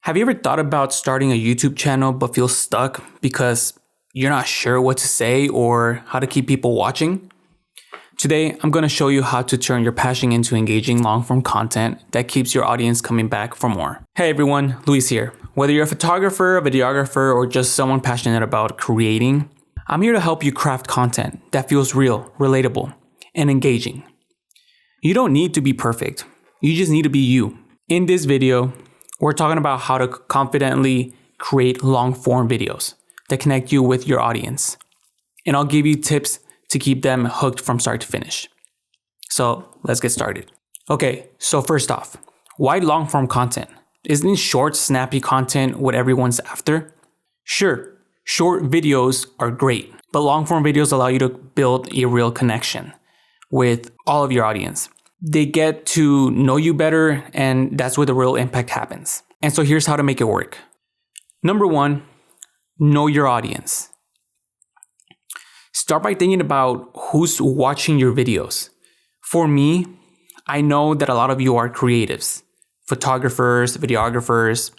Have you ever thought about starting a YouTube channel but feel stuck because you're not sure what to say or how to keep people watching? Today, I'm going to show you how to turn your passion into engaging long-form content that keeps your audience coming back for more. Hey everyone, Luis here. Whether you're a photographer, a videographer, or just someone passionate about creating, I'm here to help you craft content that feels real, relatable, and engaging. You don't need to be perfect. You just need to be you. In this video, we're talking about how to confidently create long-form videos that connect you with your audience. And I'll give you tips to keep them hooked from start to finish. So let's get started. Okay, so first off, why long-form content? Isn't short, snappy content what everyone's after? Sure, short videos are great, but long-form videos allow you to build a real connection with all of your audience. They get to know you better, and that's where the real impact happens. And so here's how to make it work. Number one, know your audience. Start by thinking about who's watching your videos. For me, I know that a lot of you are creatives, photographers, videographers,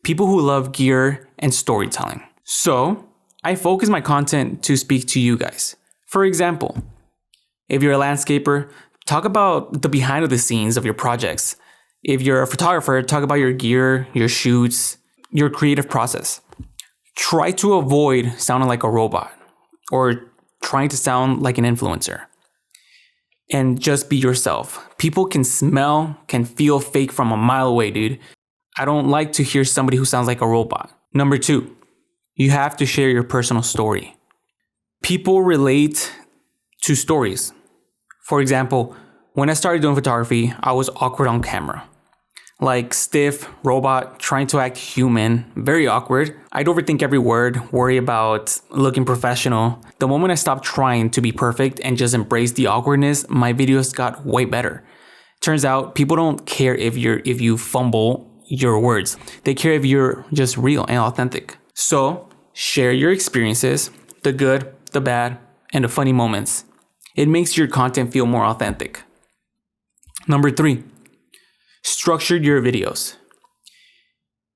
people who love gear and storytelling. So I focus my content to speak to you guys. For example, if you're a landscaper, talk about the behind of the scenes of your projects. If you're a photographer, talk about your gear, your shoots, your creative process. Try to avoid sounding like a robot or trying to sound like an influencer. And just be yourself. People can smell, can feel fake from a mile away, dude. I don't like to hear somebody who sounds like a robot. Number two, you have to share your personal story. People relate to stories. For example, when I started doing photography, I was awkward on camera. Like stiff, robot, trying to act human, very awkward. I'd overthink every word, worry about looking professional. The moment I stopped trying to be perfect and just embraced the awkwardness, my videos got way better. Turns out people don't care if you fumble your words. They care if you're just real and authentic. So share your experiences, the good, the bad, and the funny moments. It makes your content feel more authentic. Number three, structure your videos.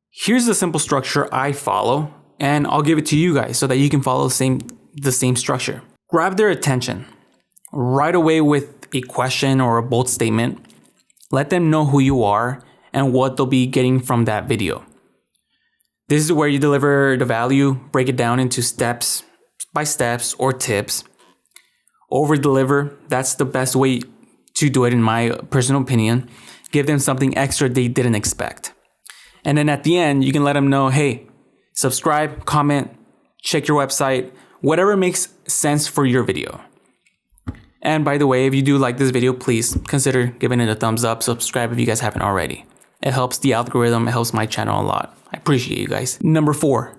Here's the simple structure I follow, and I'll give it to you guys so that you can follow the same structure. Grab their attention right away with a question or a bold statement. Let them know who you are and what they'll be getting from that video. This is where you deliver the value, break it down into steps by steps or tips. Over deliver, that's the best way to do it in my personal opinion. Give them something extra they didn't expect. And then at the end, you can let them know, hey, subscribe, comment, check your website, whatever makes sense for your video. And by the way, if you do like this video, please consider giving it a thumbs up, subscribe if you guys haven't already. It helps the algorithm, it helps my channel a lot. I appreciate you guys. Number four,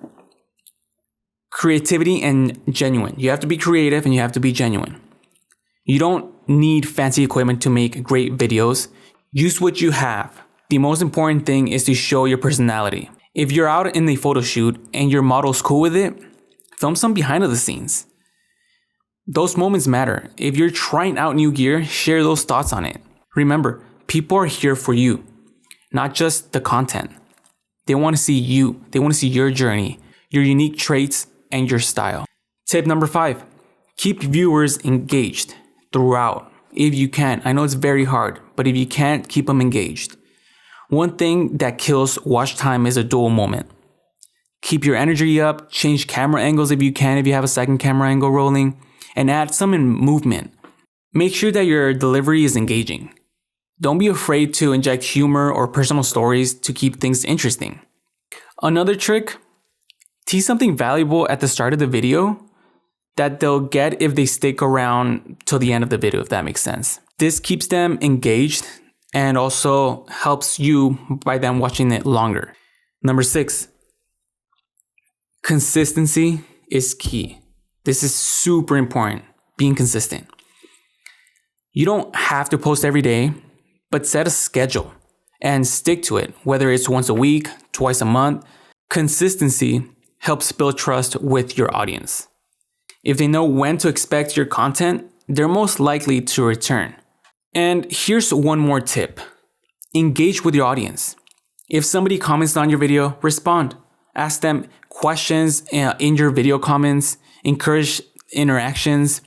creativity and genuine. You have to be creative and you have to be genuine. You don't need fancy equipment to make great videos. Use what you have. The most important thing is to show your personality. If you're out in a photo shoot and your model's cool with it, film some behind the scenes. Those moments matter. If you're trying out new gear, share those thoughts on it. Remember, people are here for you, not just the content. They want to see you. They want to see your journey, your unique traits, and your style. Tip number 5, keep viewers engaged throughout. If you can, I know it's very hard, but if you can't, keep them engaged. One thing that kills watch time is a dull moment. Keep your energy up, change camera angles if you can, if you have a second camera angle rolling, and add some movement. Make sure that your delivery is engaging. Don't be afraid to inject humor or personal stories to keep things interesting. Another trick, tease something valuable at the start of the video that they'll get if they stick around till the end of the video, if that makes sense. This keeps them engaged and also helps you by them watching it longer. Number 6, consistency is key. This is super important, being consistent. You don't have to post every day, but set a schedule and stick to it, whether it's once a week, twice a month. Consistency helps build trust with your audience. If they know when to expect your content, they're most likely to return. And here's one more tip. Engage with your audience. If somebody comments on your video, respond. Ask them questions in your video comments, encourage interactions.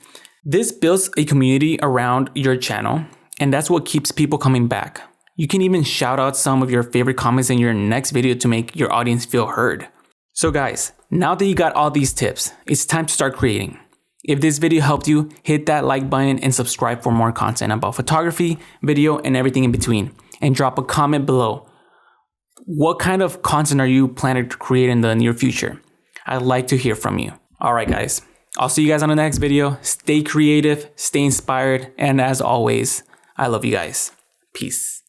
This builds a community around your channel, and that's what keeps people coming back. You can even shout out some of your favorite comments in your next video to make your audience feel heard. So guys, now that you got all these tips, it's time to start creating. If this video helped you, hit that like button and subscribe for more content about photography, video, and everything in between. And drop a comment below. What kind of content are you planning to create in the near future? I'd like to hear from you. All right, guys. I'll see you guys on the next video. Stay creative, stay inspired, and as always, I love you guys. Peace.